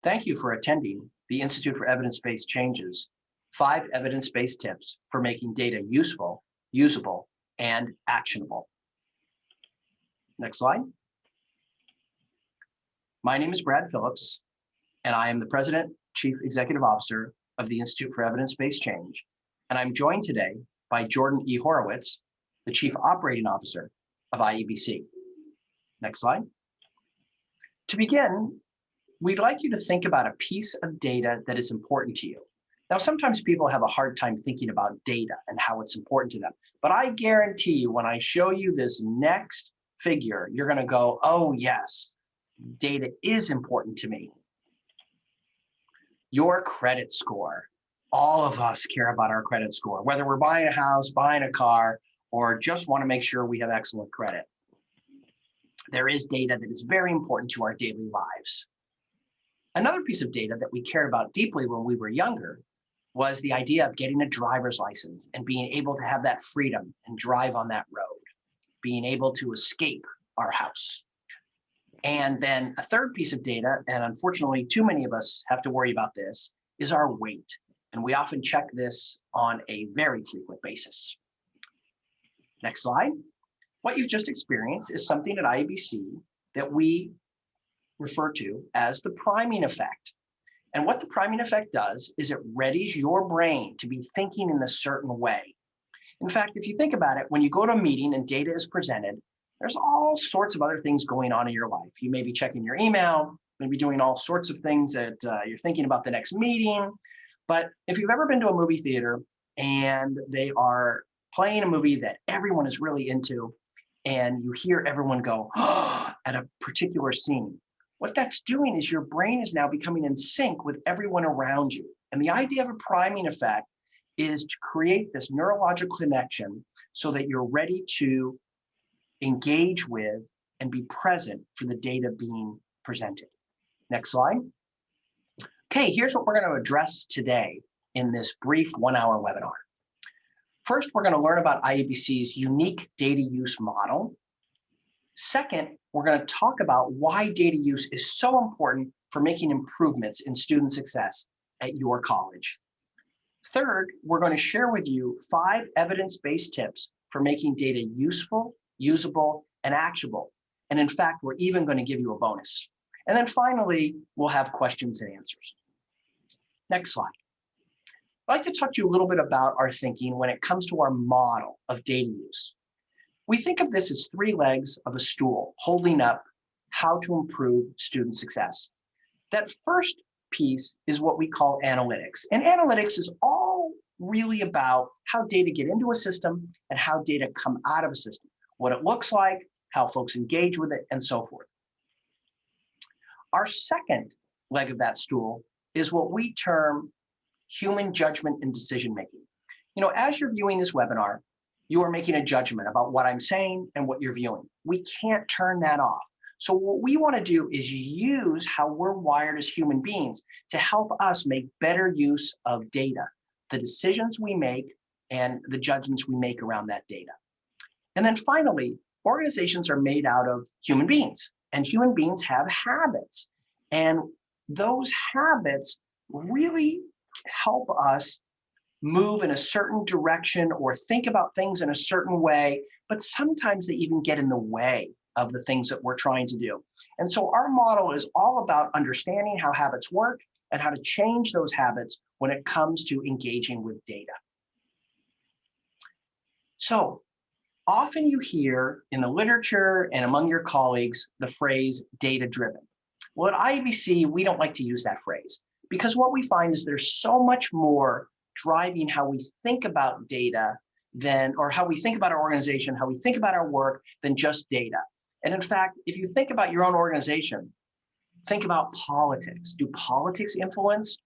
Thank you for attending the Institute for Evidence-Based Changes, 5 evidence-based tips for making data useful, usable, and actionable. Next slide. My name is Brad Phillips, and I am the President, Chief Executive Officer of the Institute for Evidence-Based Change, and I'm joined today by Jordan E. Horowitz, the Chief Operating Officer of IEBC. Next slide. To begin, we'd like you to think about a piece of data that is important to you. Now, sometimes people have a hard time thinking about data and how it's important to them, but I guarantee you when I show you this next figure, you're going to go, oh yes, data is important to me. Your credit score. All of us care about our credit score, whether we're buying a house, buying a car, or just want to make sure we have excellent credit. There is data that is very important to our daily lives. Another piece of data that we cared about deeply when we were younger was the idea of getting a driver's license and being able to have that freedom and drive on that road, being able to escape our house. And then a third piece of data, and unfortunately too many of us have to worry about this, is our weight. And we often check this on a very frequent basis. Next slide. What you've just experienced is something at IEBC that we refer to as the priming effect. And what the priming effect does is it readies your brain to be thinking in a certain way. In fact, if you think about it, when you go to a meeting and data is presented, there's all sorts of other things going on in your life. You may be checking your email, maybe doing all sorts of things that you're thinking about the next meeting. But if you've ever been to a movie theater and they are playing a movie that everyone is really into, and you hear everyone go, oh, at a particular scene, what that's doing is your brain is now becoming in sync with everyone around you. And the idea of a priming effect is to create this neurological connection so that you're ready to engage with and be present for the data being presented. Next slide. Okay, here's what we're going to address today in this brief 1-hour webinar. First, we're going to learn about IEBC's unique data use model. Second, we're going to talk about why data use is so important for making improvements in student success at your college. Third, we're going to share with you 5 evidence-based tips for making data useful, usable, and actionable. And in fact, we're even going to give you a bonus. And then finally, we'll have questions and answers. Next slide. I'd like to talk to you a little bit about our thinking when it comes to our model of data use. We think of this as 3 legs of a stool holding up how to improve student success. That first piece is what we call analytics. And analytics is all really about how data get into a system and how data come out of a system, what it looks like, how folks engage with it, and so forth. Our second leg of that stool is what we term human judgment and decision making. You know, as you're viewing this webinar, you are making a judgment about what I'm saying and what you're viewing. We can't turn that off. So what we want to do is use how we're wired as human beings to help us make better use of data, the decisions we make and the judgments we make around that data. And then finally, organizations are made out of human beings, and human beings have habits. And those habits really help us move in a certain direction or think about things in a certain way, but sometimes they even get in the way of the things that we're trying to do. And so our model is all about understanding how habits work and how to change those habits when it comes to engaging with data. So often you hear in the literature and among your colleagues the phrase data-driven. Well, at IEBC, we don't like to use that phrase because what we find is there's so much more driving how we think about data than, or how we think about our organization, how we think about our work than just data. And in fact, if you think about your own organization, think about politics. Do politics influence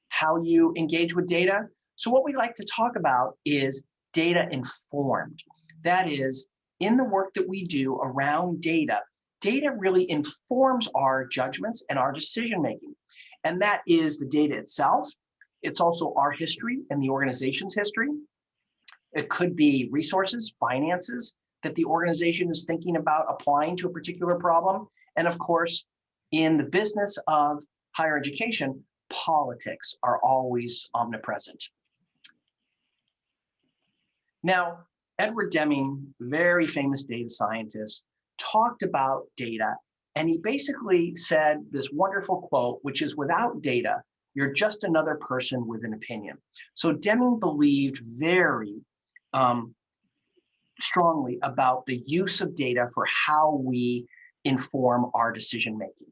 how you engage with data? So what we like to talk about is data informed. That is, in the work that we do around data, data really informs our judgments and our decision making. And that is the data itself. It's also our history and the organization's history. It could be resources, finances that the organization is thinking about applying to a particular problem. And of course, in the business of higher education, politics are always omnipresent. Now, Edward Deming, very famous data scientist, talked about data, and he basically said this wonderful quote, which is, without data, you're just another person with an opinion. So Deming believed very strongly about the use of data for how we inform our decision making.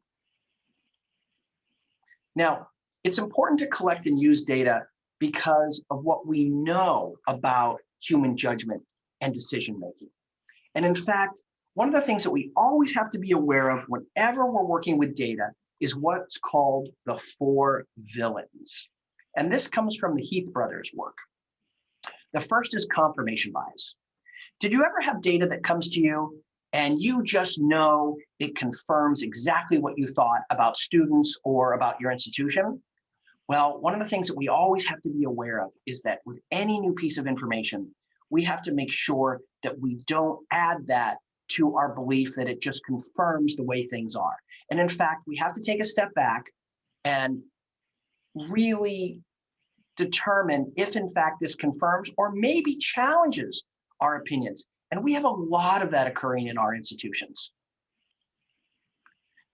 Now, it's important to collect and use data because of what we know about human judgment and decision making. And in fact, one of the things that we always have to be aware of whenever we're working with data is what's called the 4 villains. And this comes from the Heath brothers' work. The first is confirmation bias. Did you ever have data that comes to you and you just know it confirms exactly what you thought about students or about your institution? Well, one of the things that we always have to be aware of is that with any new piece of information, we have to make sure that we don't add that to our belief that it just confirms the way things are. And in fact, we have to take a step back and really determine if in fact this confirms or maybe challenges our opinions. And we have a lot of that occurring in our institutions.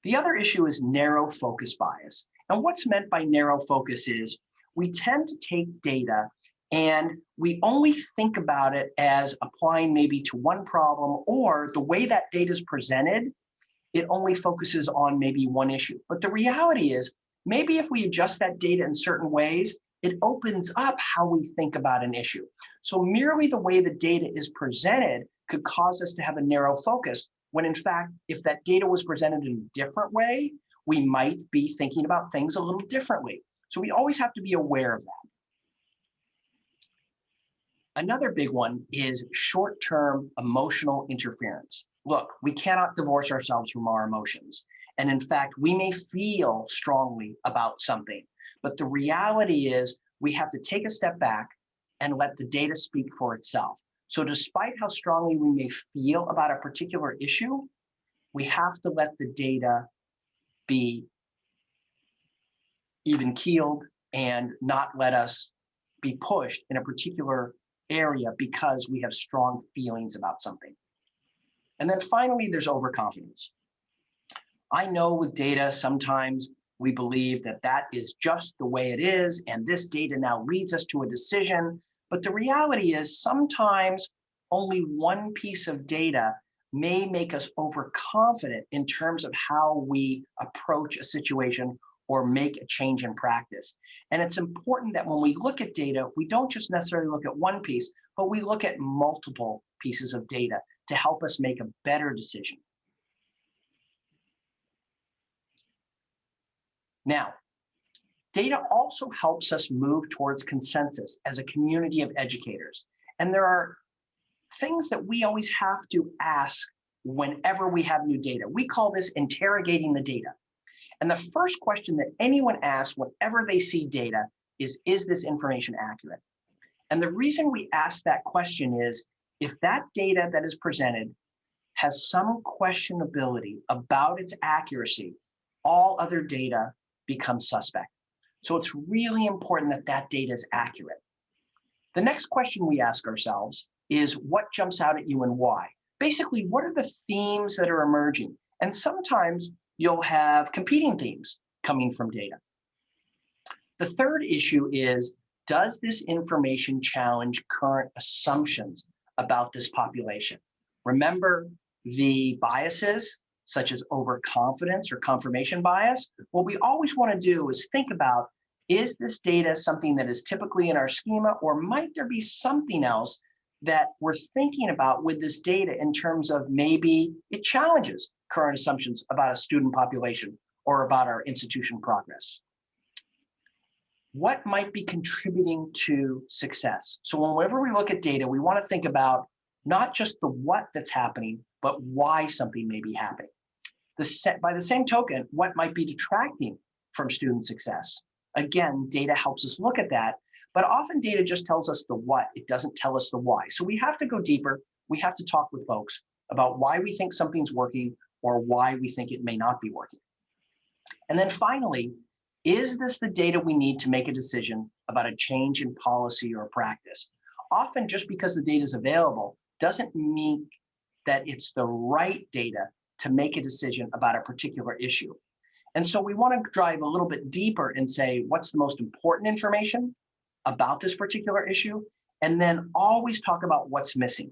The other issue is narrow focus bias. And what's meant by narrow focus is we tend to take data and we only think about it as applying maybe to one problem, or the way that data is presented, it only focuses on maybe one issue. But the reality is, maybe if we adjust that data in certain ways, it opens up how we think about an issue. So merely the way the data is presented could cause us to have a narrow focus, when in fact, if that data was presented in a different way, we might be thinking about things a little differently. So we always have to be aware of that. Another big one is short-term emotional interference. Look, we cannot divorce ourselves from our emotions. And in fact, we may feel strongly about something, but the reality is we have to take a step back and let the data speak for itself. So despite how strongly we may feel about a particular issue, we have to let the data be even keeled and not let us be pushed in a particular area because we have strong feelings about something. And then finally, there's overconfidence. I know with data, sometimes we believe that that is just the way it is, and this data now leads us to a decision. But the reality is sometimes only one piece of data may make us overconfident in terms of how we approach a situation or make a change in practice. And it's important that when we look at data, we don't just necessarily look at one piece, but we look at multiple pieces of data to help us make a better decision. Now, data also helps us move towards consensus as a community of educators. And there are things that we always have to ask whenever we have new data. We call this interrogating the data. And the first question that anyone asks whenever they see data is this information accurate? And the reason we ask that question is, if that data that is presented has some questionability about its accuracy, all other data becomes suspect. So it's really important that that data is accurate. The next question we ask ourselves is, what jumps out at you and why? Basically, what are the themes that are emerging? And sometimes you'll have competing themes coming from data. The third issue is, does this information challenge current assumptions about this population? Remember the biases, such as overconfidence or confirmation bias? What we always want to do is think about, is this data something that is typically in our schema, or might there be something else that we're thinking about with this data in terms of maybe it challenges current assumptions about a student population or about our institution progress? What might be contributing to success? So whenever we look at data, we want to think about not just the what that's happening, but why something may be happening. By the same token, what might be detracting from student success? Again, data helps us look at that, but often data just tells us the what, it doesn't tell us the why. So we have to go deeper. We have to talk with folks about why we think something's working or why we think it may not be working. And then finally, Is this the data we need to make a decision about a change in policy or practice? Often just because the data is available doesn't mean that it's the right data to make a decision about a particular issue. And so we want to drive a little bit deeper and say, what's the most important information about this particular issue? And then always talk about what's missing.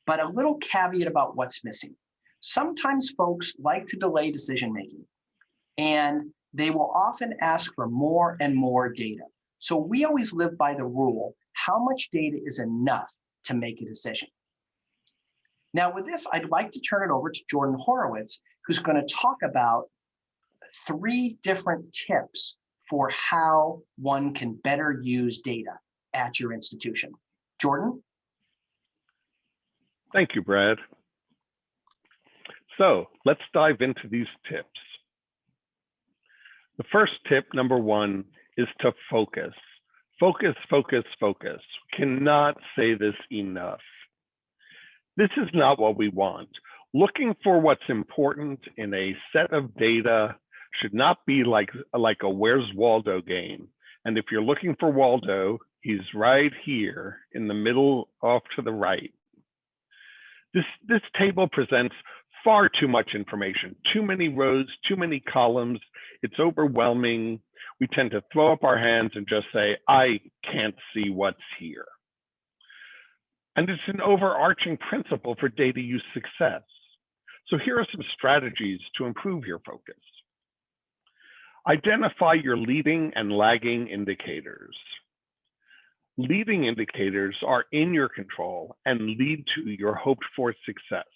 But a little caveat about what's missing. Sometimes folks like to delay decision making, and they will often ask for more and more data. So we always live by the rule, how much data is enough to make a decision? Now with this, I'd like to turn it over to Jordan Horowitz, who's going to talk about 3 different tips for how one can better use data at your institution. Jordan? Thank you, Brad. So let's dive into these tips. The first tip, number 1, is to focus. Focus, focus, focus. We cannot say this enough. This is not what we want. Looking for what's important in a set of data should not be like a Where's Waldo game. And if you're looking for Waldo, he's right here in the middle off to the right. This table presents far too much information, too many rows, too many columns. It's overwhelming. We tend to throw up our hands and just say, I can't see what's here. And it's an overarching principle for data use success. So here are some strategies to improve your focus. Identify your leading and lagging indicators. Leading indicators are in your control and lead to your hoped for success.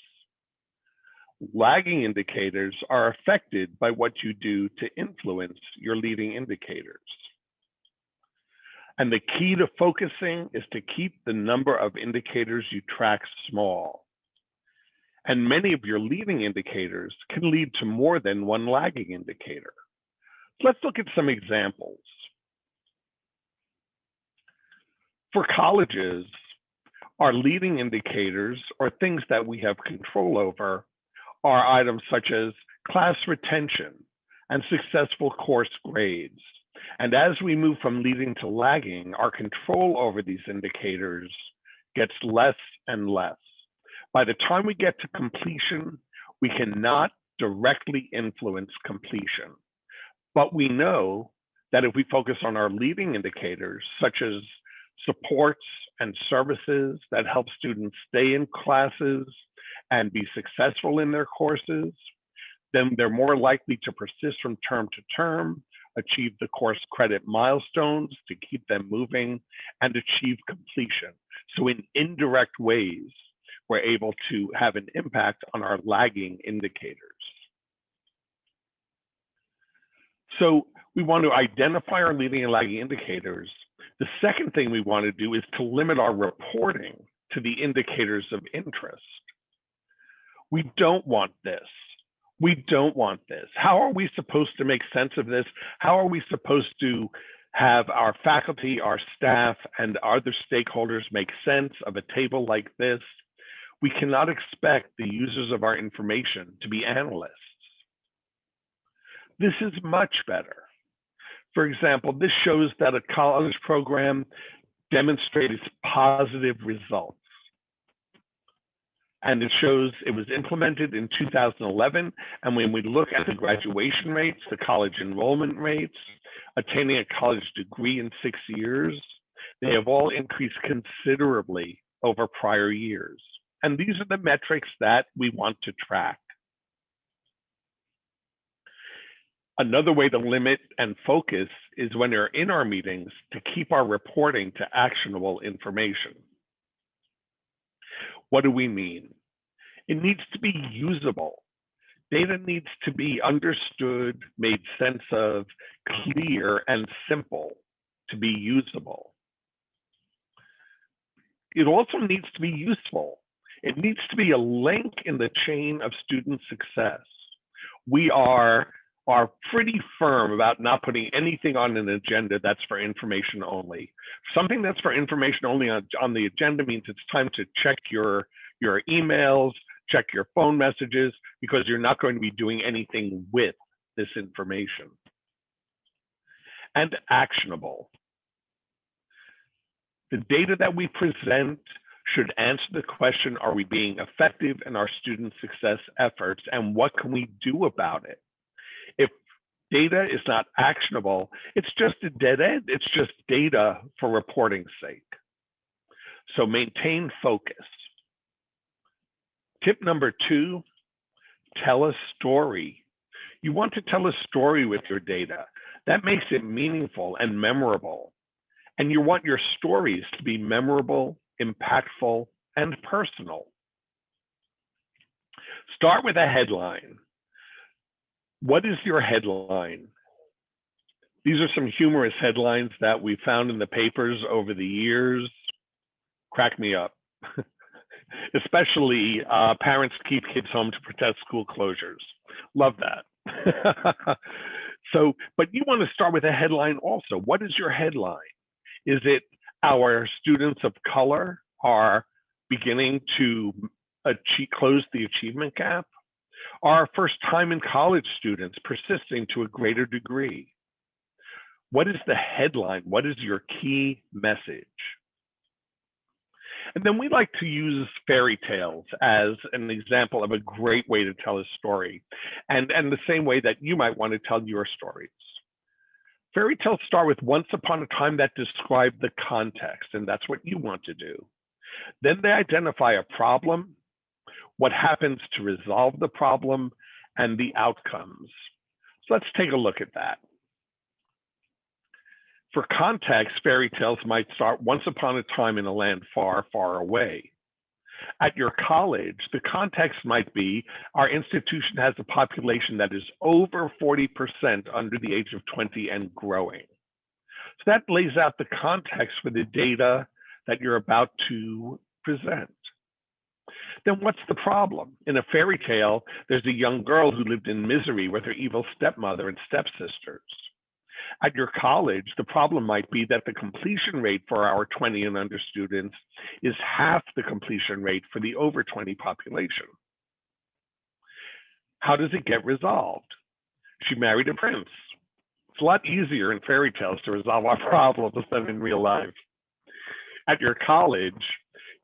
Lagging indicators are affected by what you do to influence your leading indicators. And the key to focusing is to keep the number of indicators you track small. And many of your leading indicators can lead to more than one lagging indicator. Let's look at some examples. For colleges, our leading indicators, or things that we have control over, are items such as class retention and successful course grades. And as we move from leading to lagging, our control over these indicators gets less and less. By the time we get to completion, we cannot directly influence completion. But we know that if we focus on our leading indicators, such as supports and services that help students stay in classes and be successful in their courses, then they're more likely to persist from term to term, achieve the course credit milestones to keep them moving, and achieve completion. So in indirect ways, we're able to have an impact on our lagging indicators. So we want to identify our leading and lagging indicators. The second thing we want to do is to limit our reporting to the indicators of interest. We don't want this. We don't want this. How are we supposed to make sense of this? How are we supposed to have our faculty, our staff, and other stakeholders make sense of a table like this? We cannot expect the users of our information to be analysts. This is much better. For example, this shows that a college program demonstrated positive results. And it shows it was implemented in 2011. And when we look at the graduation rates, the college enrollment rates, attaining a college degree in 6 years, they have all increased considerably over prior years. And these are the metrics that we want to track. Another way to limit and focus is when you're in our meetings to keep our reporting to actionable information. What do we mean? It needs to be usable. Data needs to be understood, made sense of, clear, and simple to be usable. It also needs to be useful. It needs to be a link in the chain of student success. We are pretty firm about not putting anything on an agenda that's for information only. Something that's for information only on the agenda means it's time to check your emails, check your phone messages, because you're not going to be doing anything with this information. and actionable. The data that we present should answer the question, are we being effective in our student success efforts, and what can we do about it? If data is not actionable, it's just a dead end. It's just data for reporting's sake. So maintain focus. Tip number 2, tell a story. You want to tell a story with your data. That makes it meaningful and memorable. And you want your stories to be memorable, impactful, and personal. Start with a headline. What is your headline? These are some humorous headlines that we found in the papers over the years. Crack me up. Especially parents keep kids home to protest school closures. Love that. But you want to start with a headline also. What is your headline? Is it our students of color are beginning to close the achievement gap? Are first time in college students persisting to a greater degree? What is the headline? What is your key message? And then we like to use fairy tales as an example of a great way to tell a story, and the same way that you might want to tell your stories. Fairy tales start with once upon a time that describe the context, and that's what you want to do. Then they identify a problem, what happens to resolve the problem, and the outcomes. So let's take a look at that. For context, fairy tales might start once upon a time in a land far, far away. At your college, the context might be our institution has a population that is over 40% under the age of 20 and growing. So that lays out the context for the data that you're about to present. Then what's the problem? In a fairy tale, there's a young girl who lived in misery with her evil stepmother and stepsisters. At your college, the problem might be that the completion rate for our 20 and under students is half the completion rate for the over 20 population. How does it get resolved? She married a prince. It's a lot easier in fairy tales to resolve our problems than in real life. At your college,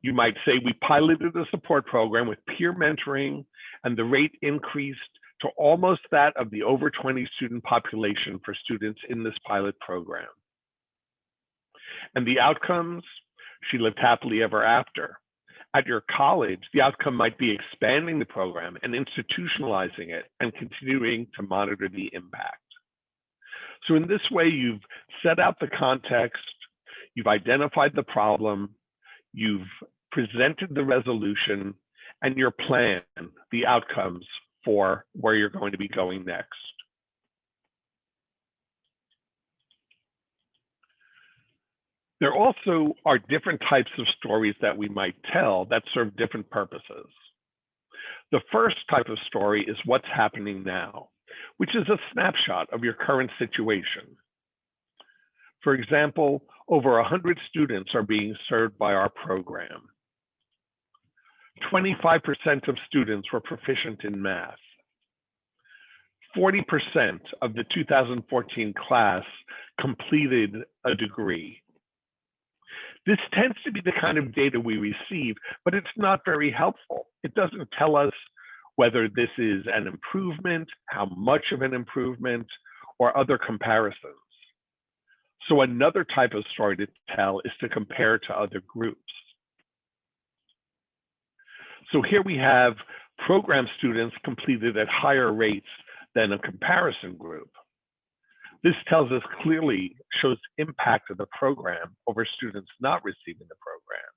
you might say we piloted a support program with peer mentoring, and the rate increased to almost that of the over 20 student population for students in this pilot program. And the outcomes, she lived happily ever after. At your college, the outcome might be expanding the program and institutionalizing it and continuing to monitor the impact. So in this way, you've set out the context, you've identified the problem, you've presented the resolution, and your plan, the outcomes for where you're going to be going next. There also are different types of stories that we might tell that serve different purposes. The first type of story is what's happening now, which is a snapshot of your current situation. For example, over 100 students are being served by our program. 25% of students were proficient in math. 40% of the 2014 class completed a degree. This tends to be the kind of data we receive, but it's not very helpful. It doesn't tell us whether this is an improvement, how much of an improvement, or other comparisons. So another type of story to tell is to compare to other groups. So here we have program students completed at higher rates than a comparison group. This tells us clearly, shows impact of the program over students not receiving the program.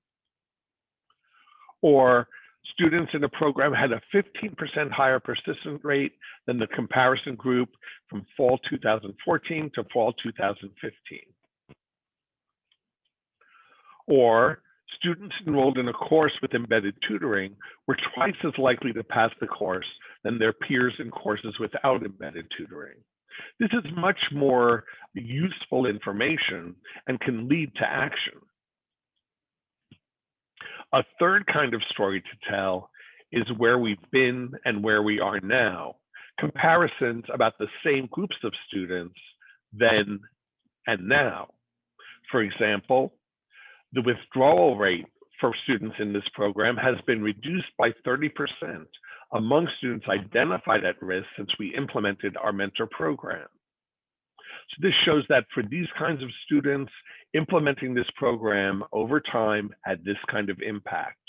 Or students in the program had a 15% higher persistence rate than the comparison group from fall 2014 to fall 2015. Or students enrolled in a course with embedded tutoring were twice as likely to pass the course than their peers in courses without embedded tutoring. This is much more useful information and can lead to action. A third kind of story to tell is where we've been and where we are now, comparisons about the same groups of students then and now. For example, the withdrawal rate for students in this program has been reduced by 30% among students identified at risk since we implemented our mentor program. So this shows that for these kinds of students, implementing this program over time had this kind of impact.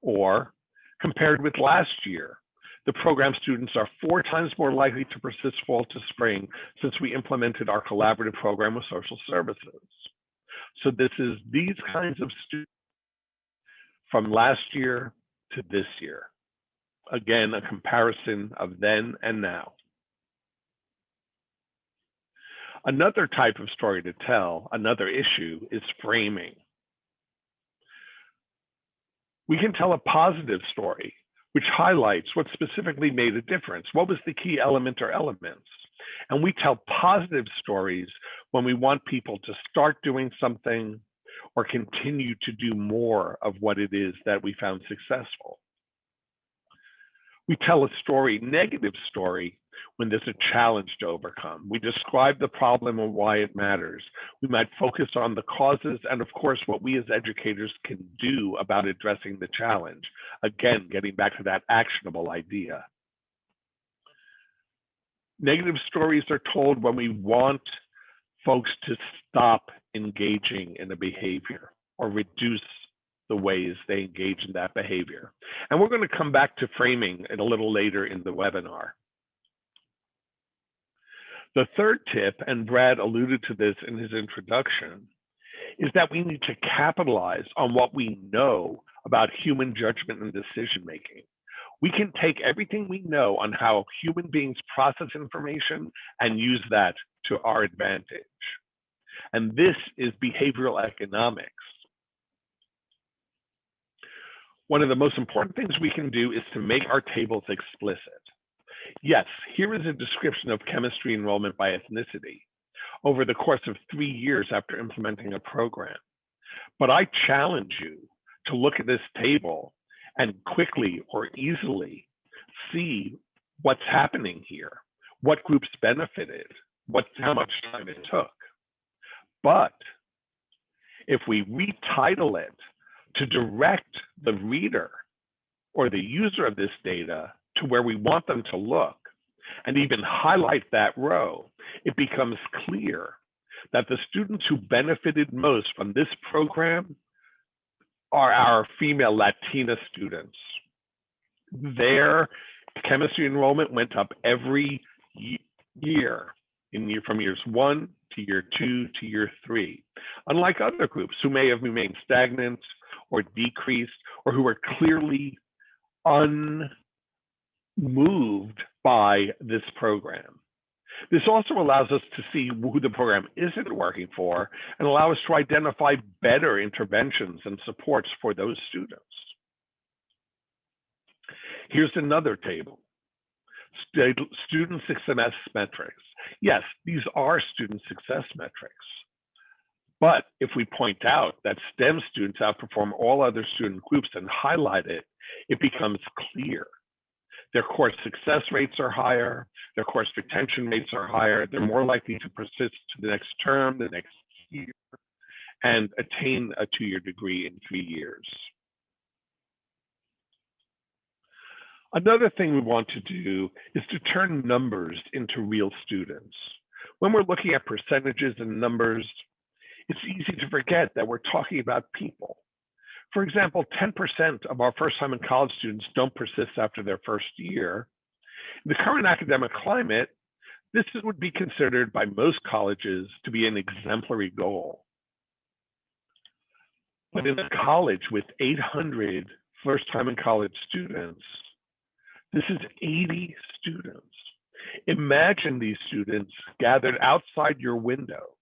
Or compared with last year, the program students are 4 times more likely to persist fall to spring since we implemented our collaborative program with social services. So this is these kinds of students from last year to this year. Again, a comparison of then and now. Another type of story to tell, another issue, is framing. We can tell a positive story, which highlights what specifically made a difference. What was the key element or elements? And we tell positive stories when we want people to start doing something or continue to do more of what it is that we found successful. We tell a negative story, when there's a challenge to overcome. We describe the problem and why it matters. We might focus on the causes and, of course, what we as educators can do about addressing the challenge. Again, getting back to that actionable idea. Negative stories are told when we want folks to stop engaging in a behavior or reduce the ways they engage in that behavior. And we're going to come back to framing a little later in the webinar. The third tip, and Brad alluded to this in his introduction, is that we need to capitalize on what we know about human judgment and decision making. We can take everything we know on how human beings process information and use that to our advantage. And this is behavioral economics. One of the most important things we can do is to make our tables explicit. Yes, here is a description of chemistry enrollment by ethnicity over the course of 3 years after implementing a program. But I challenge you to look at this table and quickly or easily see what's happening here, what groups benefited, how much time it took. But if we retitle it to direct the reader or the user of this data to where we want them to look, and even highlight that row, it becomes clear that the students who benefited most from this program are our female Latina students. Their chemistry enrollment went up every year, from years 1 to year 2 to year 3, unlike other groups who may have remained stagnant or decreased, or who are clearly unmoved by this program. This also allows us to see who the program isn't working for and allow us to identify better interventions and supports for those students. Here's another table. Student success metrics. Yes, these are student success metrics. But if we point out that STEM students outperform all other student groups and highlight it, it becomes clear. Their course success rates are higher, their course retention rates are higher, they're more likely to persist to the next term, the next year, and attain a 2-year degree in 3 years. Another thing we want to do is to turn numbers into real students. When we're looking at percentages and numbers, it's easy to forget that we're talking about people. For example, 10% of our first-time in college students don't persist after their first year. In the current academic climate, this would be considered by most colleges to be an exemplary goal. But in a college with 800 first-time in college students, this is 80 students. Imagine these students gathered outside your window,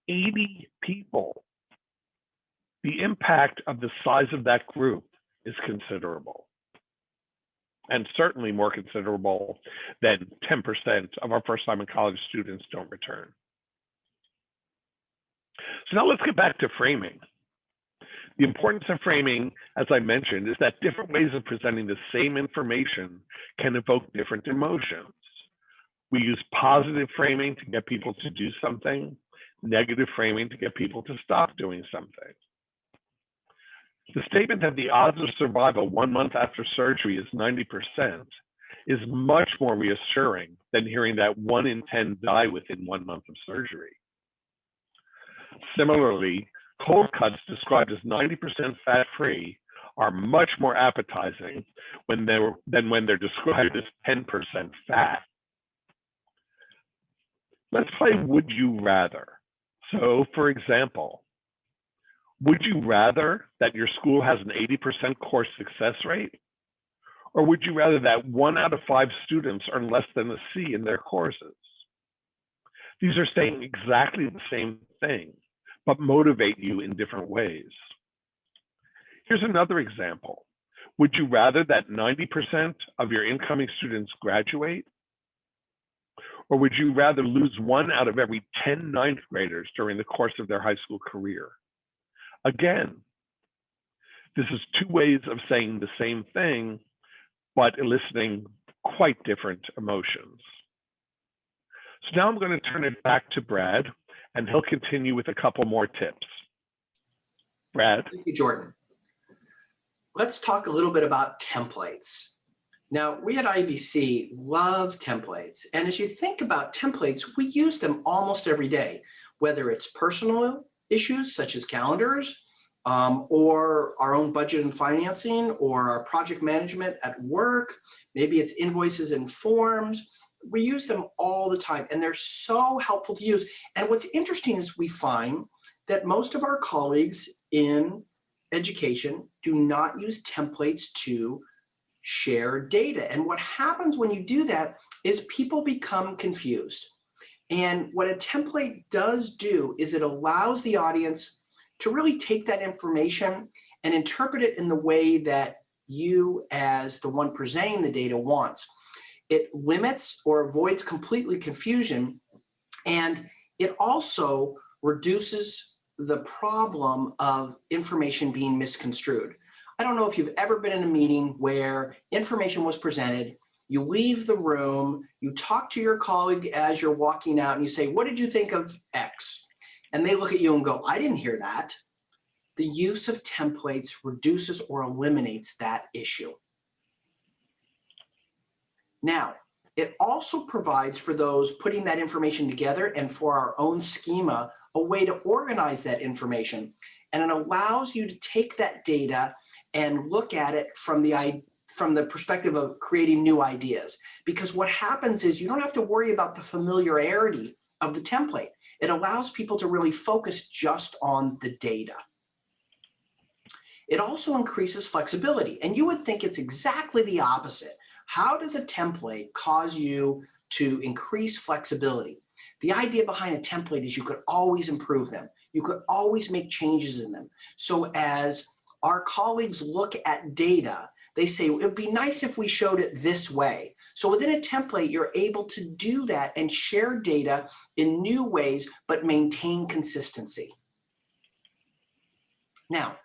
80 people. The impact of the size of that group is considerable, and certainly more considerable than 10% of our first-time in college students don't return. So now let's get back to framing. The importance of framing, as I mentioned, is that different ways of presenting the same information can evoke different emotions. We use positive framing to get people to do something. negative framing to get people to stop doing something. The statement that the odds of survival 1 month after surgery is 90% is much more reassuring than hearing that 1 in 10 die within 1 month of surgery. Similarly, cold cuts described as 90% fat-free are much more appetizing than when they're described as 10% fat. Let's play Would You Rather. So, for example, would you rather that your school has an 80% course success rate? Or would you rather that 1 out of 5 students earn less than a C in their courses? These are saying exactly the same thing, but motivate you in different ways. Here's another example. Would you rather that 90% of your incoming students graduate? Or would you rather lose 1 out of every 10 ninth graders during the course of their high school career? Again, this is 2 ways of saying the same thing, but eliciting quite different emotions. So now I'm going to turn it back to Brad, and he'll continue with a couple more tips. Brad? Thank you, Jordan. Let's talk a little bit about templates. Now, we at IEBC love templates. And as you think about templates, we use them almost every day, whether it's personal issues such as calendars, or our own budget and financing, or our project management at work. Maybe it's invoices and forms. We use them all the time, and they're so helpful to use. And what's interesting is we find that most of our colleagues in education do not use templates to share data. And what happens when you do that is people become confused. And what a template does do is it allows the audience to really take that information and interpret it in the way that you, as the one presenting the data, wants. It limits or avoids completely confusion, and it also reduces the problem of information being misconstrued. I don't know if you've ever been in a meeting where information was presented, you leave the room, you talk to your colleague as you're walking out and you say, what did you think of X? And they look at you and go, I didn't hear that. The use of templates reduces or eliminates that issue. Now, it also provides for those putting that information together and for our own schema, a way to organize that information. And it allows you to take that data and look at it from the perspective of creating new ideas. Because what happens is you don't have to worry about the familiarity of the template. It allows people to really focus just on the data. It also increases flexibility. And you would think it's exactly the opposite. How does a template cause you to increase flexibility? The idea behind a template is you could always improve them. You could always make changes in them. So as our colleagues look at data, they say, it would be nice if we showed it this way. So within a template, you're able to do that and share data in new ways, but maintain consistency. Now,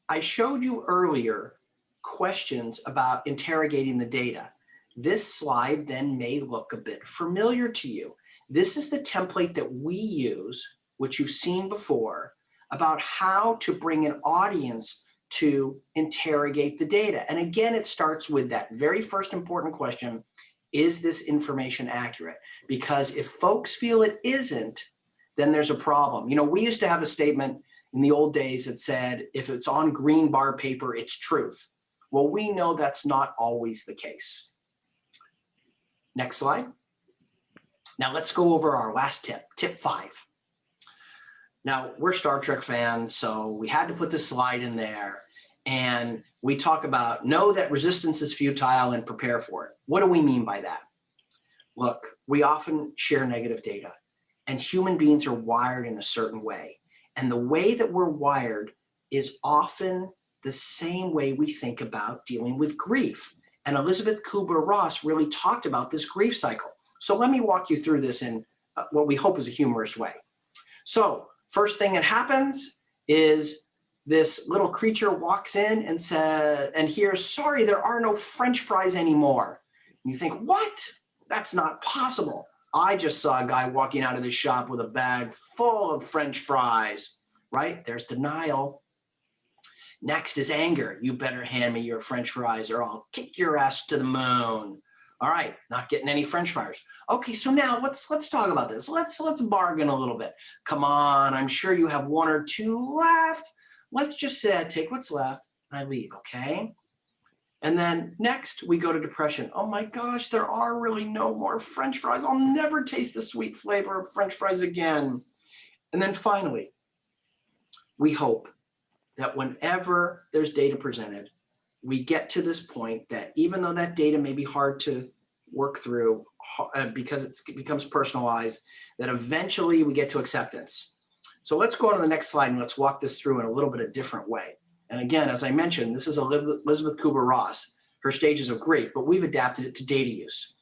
I showed you earlier questions about interrogating the data. This slide then may look a bit familiar to you. This is the template that we use, which you've seen before, about how to bring an audience to interrogate the data. And again, it starts with that very first important question, is this information accurate? Because if folks feel it isn't, then there's a problem. You know, we used to have a statement in the old days that said, if it's on green bar paper, it's truth. Well, we know that's not always the case. Next slide. Now let's go over our last tip, tip 5. Now, we're Star Trek fans, so we had to put this slide in there. And we talk about know that resistance is futile and prepare for it. What do we mean by that? Look, we often share negative data, and human beings are wired in a certain way. And the way that we're wired is often the same way we think about dealing with grief. And Elizabeth Kubler-Ross really talked about this grief cycle. So let me walk you through this in what we hope is a humorous way. So first thing that happens is this little creature walks in and says, and hears, sorry, there are no French fries anymore. And you think, what? That's not possible. I just saw a guy walking out of the shop with a bag full of French fries, right? There's denial. Next is anger. You better hand me your French fries or I'll kick your ass to the moon. All right, not getting any French fries. Okay, so now let's talk about this. Let's bargain a little bit. Come on, I'm sure you have one or two left. Let's just say I take what's left and I leave, okay? And then next we go to depression. Oh my gosh, there are really no more French fries. I'll never taste the sweet flavor of French fries again. And then finally, we hope that whenever there's data presented, we get to this point that even though that data may be hard to work through because it becomes personalized, that eventually we get to acceptance. So let's go on to the next slide and let's walk this through in a little bit of different way. And again, as I mentioned, this is Elizabeth Kubler-Ross. Her stages of grief, but we've adapted it to data use.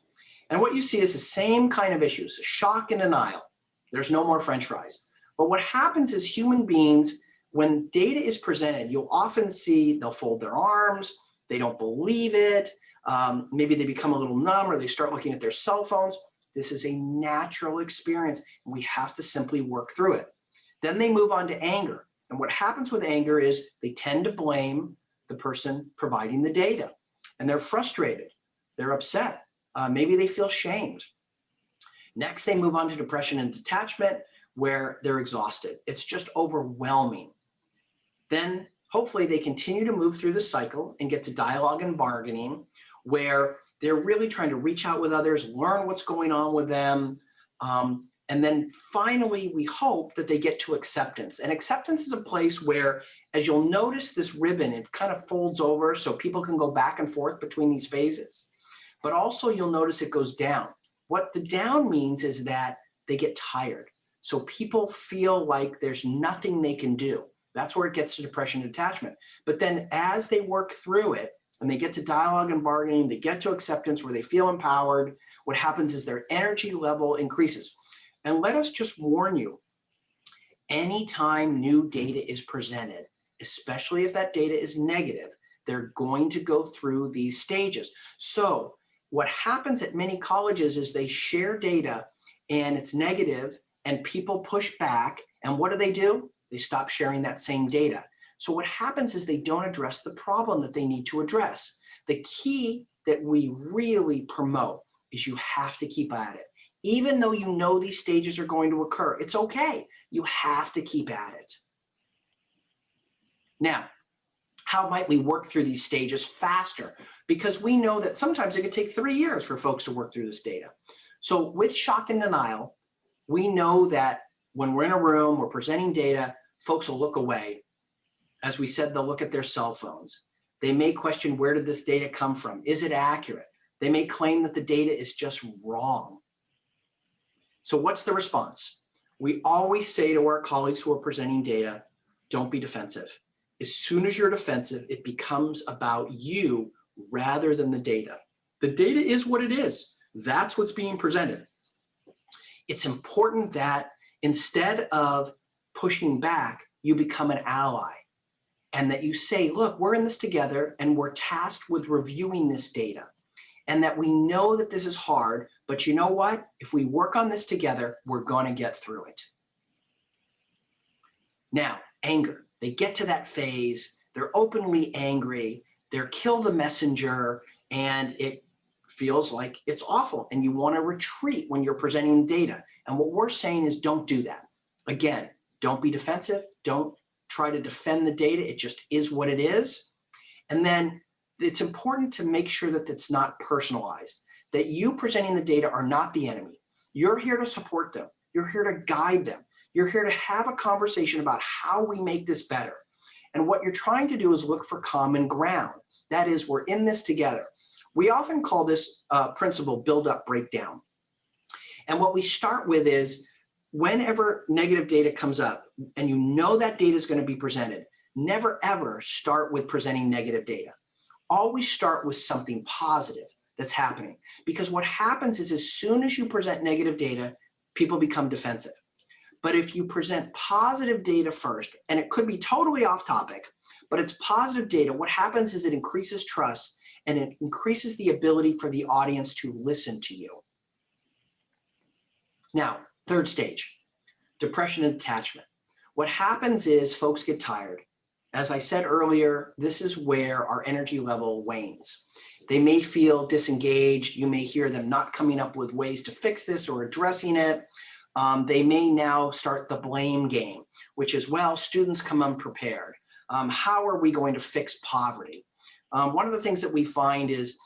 And what you see is the same kind of issues, shock and denial. There's no more French fries. But what happens is human beings, when data is presented, you'll often see they'll fold their arms, they don't believe it, maybe they become a little numb or they start looking at their cell phones. This is a natural experience and we have to simply work through it. Then they move on to anger. And what happens with anger is they tend to blame the person providing the data and they're frustrated, they're upset, maybe they feel shamed. Next, they move on to depression and detachment where they're exhausted. It's just overwhelming. Then hopefully they continue to move through the cycle and get to dialogue and bargaining where they're really trying to reach out with others, learn what's going on with them. And then finally, we hope that they get to acceptance. And acceptance is a place where, as you'll notice this ribbon, it kind of folds over so people can go back and forth between these phases. But also you'll notice it goes down. What the down means is that they get tired. So people feel like there's nothing they can do. That's where it gets to depression and attachment. But then as they work through it and they get to dialogue and bargaining, they get to acceptance where they feel empowered, what happens is their energy level increases. And let us just warn you, anytime new data is presented, especially if that data is negative, they're going to go through these stages. So what happens at many colleges is they share data and it's negative and people push back. And what do? They stop sharing that same data. So what happens is they don't address the problem that they need to address. The key that we really promote is you have to keep at it. Even though you know these stages are going to occur, it's okay. You have to keep at it. Now, how might we work through these stages faster? Because we know that sometimes it could take 3 years for folks to work through this data. So with shock and denial, we know that when we're in a room, we're presenting data, folks will look away. As we said, they'll look at their cell phones. They may question, where did this data come from? Is it accurate? They may claim that the data is just wrong. So what's the response? We always say to our colleagues who are presenting data, don't be defensive. As soon as you're defensive, it becomes about you rather than the data. The data is what it is. That's what's being presented. It's important that instead of pushing back, you become an ally and that you say, look, we're in this together and we're tasked with reviewing this data. And that we know that this is hard, but you know what? If we work on this together, we're going to get through it. Now, anger. They get to that phase, they're openly angry, they're kill the messenger, and it feels like it's awful. And you want to retreat when you're presenting data. And what we're saying is don't do that. Again, don't be defensive. Don't try to defend the data. It just is what it is. And then it's important to make sure that it's not personalized, that you presenting the data are not the enemy. You're here to support them. You're here to guide them. You're here to have a conversation about how we make this better. And what you're trying to do is look for common ground. That is, we're in this together. We often call this principle build up, break down. And what we start with is whenever negative data comes up and you know that data is going to be presented, never ever start with presenting negative data. Always start with something positive that's happening. Because what happens is as soon as you present negative data, people become defensive. But if you present positive data first, and it could be totally off topic, but it's positive data, what happens is it increases trust and it increases the ability for the audience to listen to you. Now, third stage, depression and detachment. What happens is folks get tired. As I said earlier, this is where our energy level wanes. They may feel disengaged. You may hear them not coming up with ways to fix this or addressing it. They may now start the blame game, which is, well, students come unprepared. How are we going to fix poverty? One of the things that we find is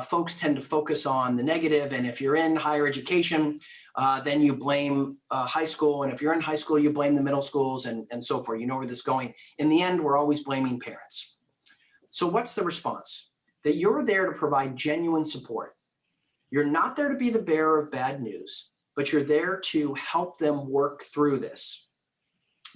folks tend to focus on the negative, and if you're in higher education, then you blame high school, and if you're in high school, you blame the middle schools, and so forth. You know where this is going. In the end, we're always blaming parents. So what's the response? That you're there to provide genuine support. You're not there to be the bearer of bad news, but you're there to help them work through this.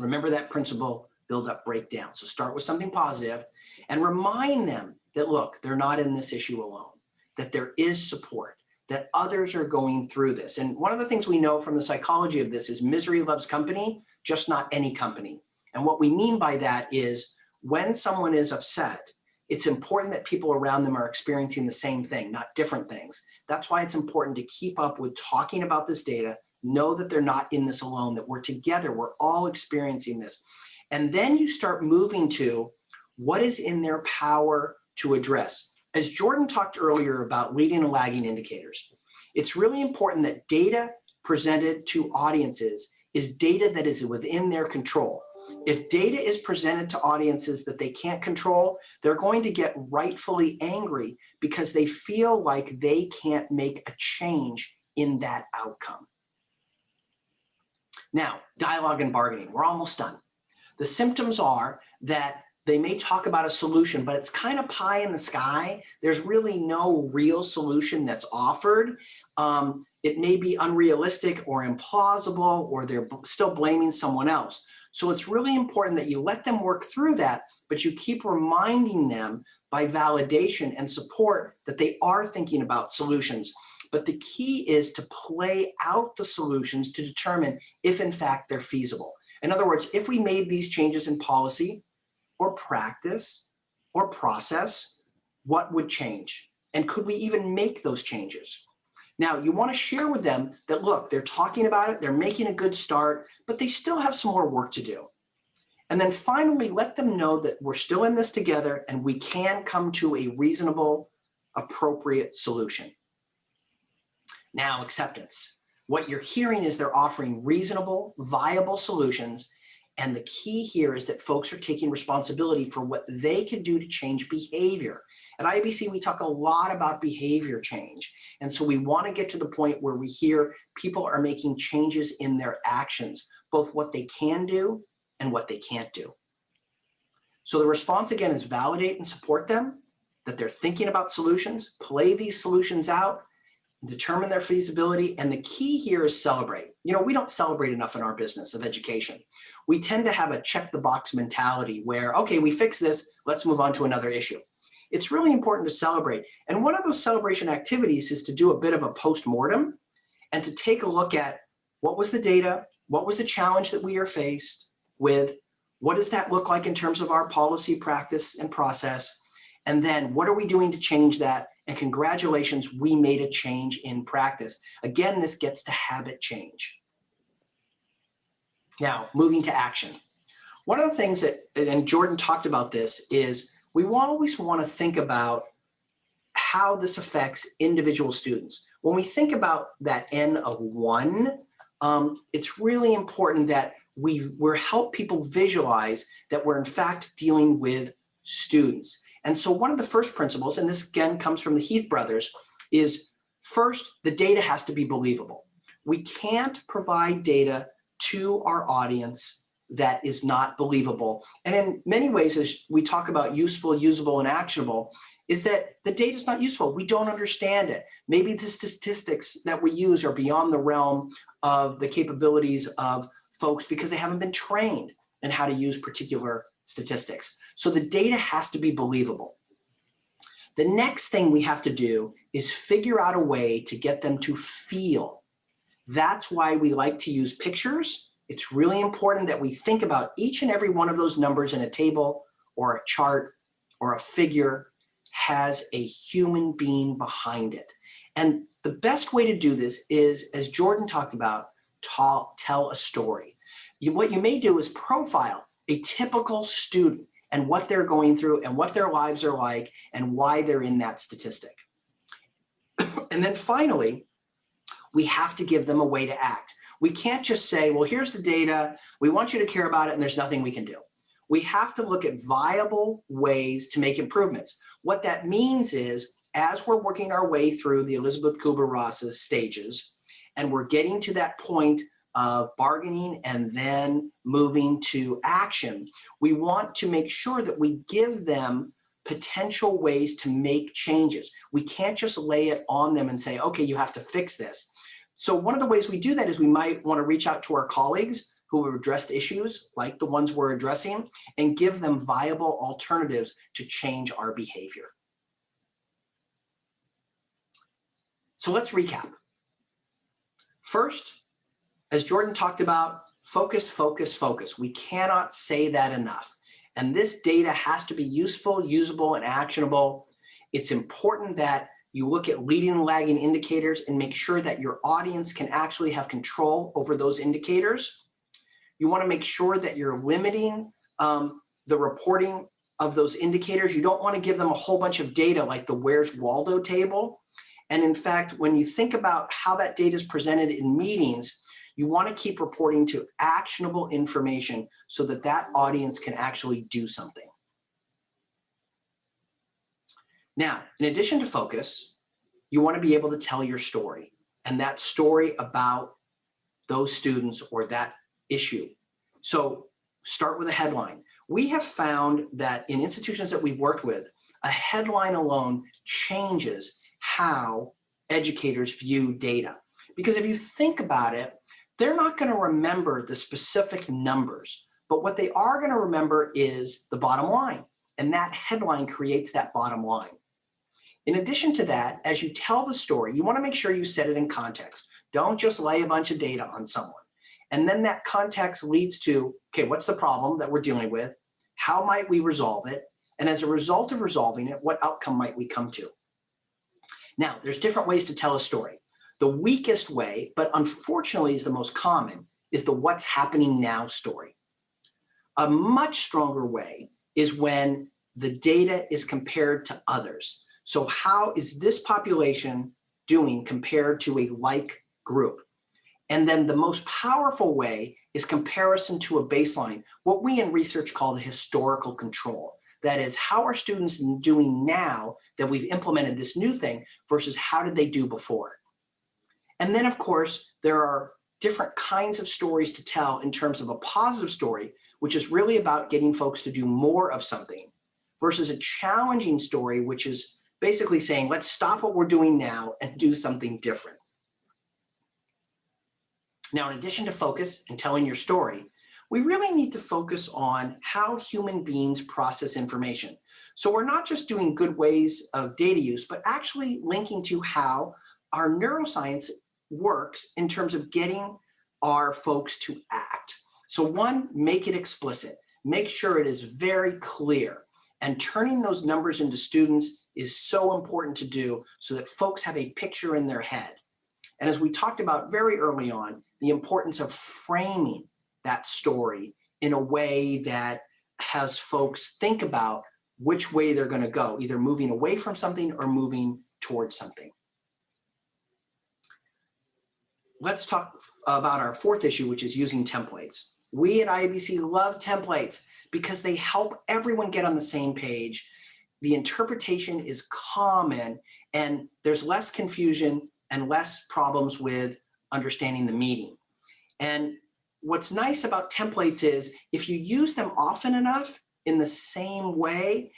Remember that principle, build up, break down. So start with something positive and remind them that, look, they're not in this issue alone, that there is support, that others are going through this. And one of the things we know from the psychology of this is misery loves company, just not any company. And what we mean by that is when someone is upset, it's important that people around them are experiencing the same thing, not different things. That's why it's important to keep up with talking about this data, know that they're not in this alone, that we're together, we're all experiencing this. And then you start moving to what is in their power to address. As Jordan talked earlier about leading and lagging indicators, it's really important that data presented to audiences is data that is within their control. If data is presented to audiences that they can't control, they're going to get rightfully angry because they feel like they can't make a change in that outcome. Now, dialogue and bargaining, we're almost done. The symptoms are that they may talk about a solution, but it's kind of pie in the sky. There's really no real solution that's offered. It may be unrealistic or implausible, or they're still blaming someone else. So it's really important that you let them work through that, but you keep reminding them by validation and support that they are thinking about solutions. But the key is to play out the solutions to determine if in fact they're feasible. In other words, if we made these changes in policy or practice or process, what would change? And could we even make those changes? Now, you want to share with them that, look, they're talking about it, they're making a good start, but they still have some more work to do. And then finally, let them know that we're still in this together and we can come to a reasonable, appropriate solution. Now, acceptance. What you're hearing is they're offering reasonable, viable solutions. And the key here is that folks are taking responsibility for what they can do to change behavior. At IEBC, we talk a lot about behavior change. And so we want to get to the point where we hear people are making changes in their actions, both what they can do and what they can't do. So the response, again, is validate and support them, that they're thinking about solutions, play these solutions out, determine their feasibility, and the key here is celebrate. You know, we don't celebrate enough in our business of education. We tend to have a check the box mentality where, okay, we fix this, let's move on to another issue. It's really important to celebrate. And one of those celebration activities is to do a bit of a post-mortem and to take a look at what was the data, what was the challenge that we are faced with, what does that look like in terms of our policy, practice, and process, and then what are we doing to change that? And congratulations, we made a change in practice. Again, this gets to habit change. Now, moving to action. One of the things that, and Jordan talked about this, is we always want to think about how this affects individual students. When we think about that N of 1, it's really important that we're help people visualize that we're in fact dealing with students. And so one of the first principles, and this again comes from the Heath brothers, is first, the data has to be believable. We can't provide data to our audience that is not believable. And in many ways, as we talk about useful, usable, and actionable, is that the data is not useful. We don't understand it. Maybe the statistics that we use are beyond the realm of the capabilities of folks because they haven't been trained in how to use particular statistics. So the data has to be believable. The next thing we have to do is figure out a way to get them to feel. That's why we like to use pictures. It's really important that we think about each and every one of those numbers in a table or a chart or a figure has a human being behind it. And the best way to do this is, as Jordan talked about, tell a story. What you may do is profile a typical student and what they're going through and what their lives are like and why they're in that statistic. And then finally, we have to give them a way to act. We can't just say, well, here's the data, we want you to care about it, and there's nothing we can do. We have to look at viable ways to make improvements. What that means is, as we're working our way through the Elizabeth Kubler-Ross's stages, and we're getting to that point of bargaining and then moving to action, we want to make sure that we give them potential ways to make changes. We can't just lay it on them and say, okay, you have to fix this. So one of the ways we do that is we might want to reach out to our colleagues who have addressed issues like the ones we're addressing and give them viable alternatives to change our behavior. So let's recap. First, as Jordan talked about, focus, focus, focus. We cannot say that enough. And this data has to be useful, usable, and actionable. It's important that you look at leading and lagging indicators and make sure that your audience can actually have control over those indicators. You want to make sure that you're limiting the reporting of those indicators. You don't want to give them a whole bunch of data like the Where's Waldo table. And in fact, when you think about how that data is presented in meetings, you want to keep reporting to actionable information so that that audience can actually do something. Now, in addition to focus, you want to be able to tell your story, and that story about those students or that issue. So start with a headline. We have found that in institutions that we've worked with, a headline alone changes how educators view data. Because if you think about it, they're not going to remember the specific numbers, but what they are going to remember is the bottom line, and that headline creates that bottom line. In addition to that, as you tell the story, you want to make sure you set it in context. Don't just lay a bunch of data on someone. And then that context leads to, okay, what's the problem that we're dealing with? How might we resolve it? And as a result of resolving it, what outcome might we come to? Now, there's different ways to tell a story. The weakest way, but unfortunately is the most common, is the what's happening now story. A much stronger way is when the data is compared to others. So how is this population doing compared to a like group? And then the most powerful way is comparison to a baseline, what we in research call the historical control. That is, how are students doing now that we've implemented this new thing versus how did they do before? And then, of course, there are different kinds of stories to tell in terms of a positive story, which is really about getting folks to do more of something, versus a challenging story, which is basically saying, let's stop what we're doing now and do something different. Now, in addition to focus and telling your story, we really need to focus on how human beings process information. So we're not just doing good ways of data use, but actually linking to how our neuroscience works in terms of getting our folks to act. So one, make it explicit. Make sure it is very clear. And turning those numbers into students is so important to do so that folks have a picture in their head. And as we talked about very early on, the importance of framing that story in a way that has folks think about which way they're going to go, either moving away from something or moving towards something. Let's talk about our fourth issue, which is using templates. We at IEBC love templates because they help everyone get on the same page. The interpretation is common and there's less confusion and less problems with understanding the meaning. And what's nice about templates is if you use them often enough in the same way,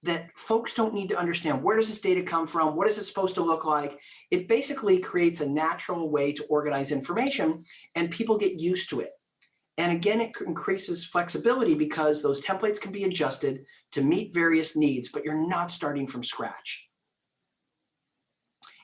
that folks don't need to understand where does this data come from, what is it supposed to look like. It basically creates a natural way to organize information and people get used to it. And again, it increases flexibility because those templates can be adjusted to meet various needs, but you're not starting from scratch.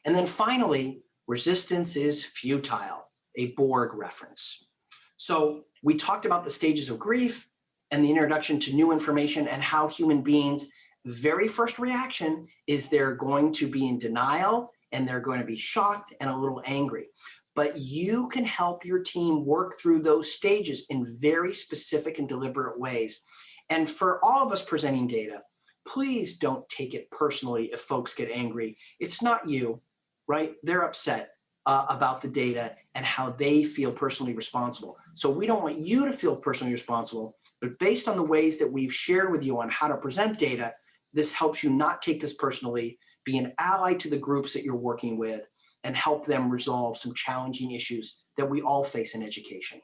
And then finally, resistance is futile, a Borg reference. So we talked about the stages of grief and the introduction to new information and how human beings' very first reaction is they're going to be in denial and they're going to be shocked and a little angry. but you can help your team work through those stages in very specific and deliberate ways. And for all of us presenting data, please don't take it personally if folks get angry. It's not you, right? They're upset about the data and how they feel personally responsible. So we don't want you to feel personally responsible, but based on the ways that we've shared with you on how to present data, this helps you not take this personally, be an ally to the groups that you're working with, and help them resolve some challenging issues that we all face in education.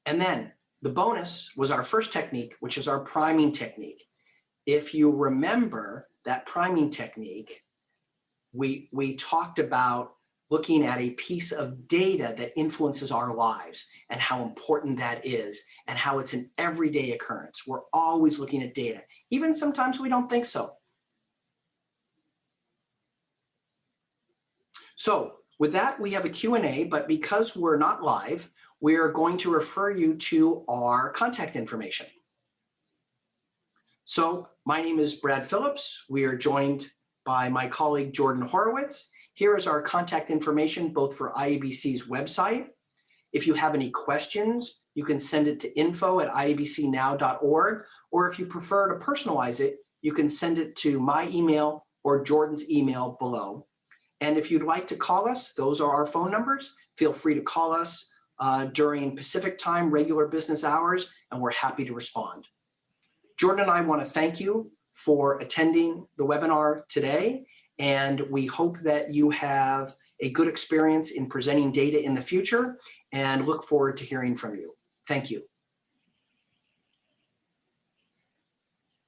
And then the bonus was our first technique, which is our priming technique. If you remember that priming technique, we talked about looking at a piece of data that influences our lives and how important that is and how it's an everyday occurrence. We're always looking at data, even sometimes we don't think so. So with that, we have a Q&A, but because we're not live, we're going to refer you to our contact information. So my name is Brad Phillips. We are joined by my colleague, Jordan Horowitz. Here is our contact information, both for IEBC's website. If you have any questions, you can send it to info@iebcnow.org, or if you prefer to personalize it, you can send it to my email or Jordan's email below. And if you'd like to call us, those are our phone numbers. Feel free to call us during Pacific time, regular business hours, and we're happy to respond. Jordan and I want to thank you for attending the webinar today, and we hope that you have a good experience in presenting data in the future and look forward to hearing from you. Thank you.